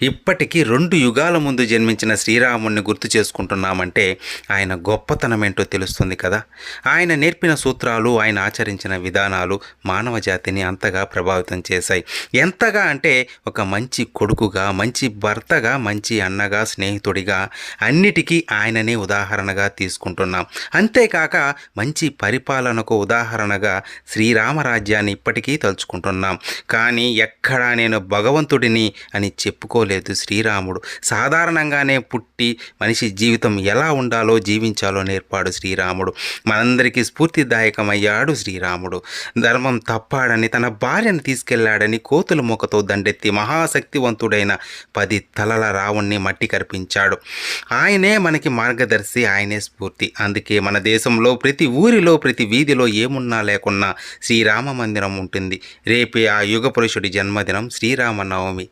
ఇప్పటికీ 2 యుగాల ముందు జన్మించిన శ్రీరాముడిని గుర్తు చేసుకుంటున్నామంటే ఆయన గొప్పతనమేంటో తెలుస్తుంది కదా! ఆయన నేర్పిన సూత్రాలు, ఆయన ఆచరించిన విధానాలు మానవ జాతిని అంతగా ప్రభావితం చేశాయి. ఎంతగా అంటే ఒక మంచి కొడుకుగా, మంచి భర్తగా, మంచి అన్నగా, స్నేహితుడిగా అన్నిటికీ ఆయననే ఉదాహరణగా తీసుకుంటున్నాం. అంతేకాక మంచి పరిపాలనకు ఉదాహరణగా శ్రీరామరాజ్యాన్ని ఇప్పటికీ తలుచుకుంటున్నాం. కానీ ఎక్కడా నేను భగవంతుడిని అని చెప్పుకోలేదు శ్రీరాముడు. సాధారణంగానే పుట్టి మనిషి జీవితం ఎలా ఉండాలో జీవించాలో నేర్పాడు శ్రీరాముడు. మనందరికీ స్ఫూర్తిదాయకమయ్యాడు శ్రీరాముడు. ధర్మం తప్పాడని, తన భార్యను తీసుకెళ్లాడని కోతుల మూకతో దండెత్తి మహాశక్తివంతుడైన 10 తలల రావణ్ణి మట్టి కరిపించాడు. ఆయనే మనకి మార్గదర్శి, ఆయనే స్ఫూర్తి. అందుకే మన దేశంలో ప్రతి ఊరిలో, ప్రతి వీధిలో ఏమున్నా లేకున్నా శ్రీరామ మందిరం ఉంటుంది. రేపే ఆ యుగ పురుషుడి జన్మదినం శ్రీరామనవమి.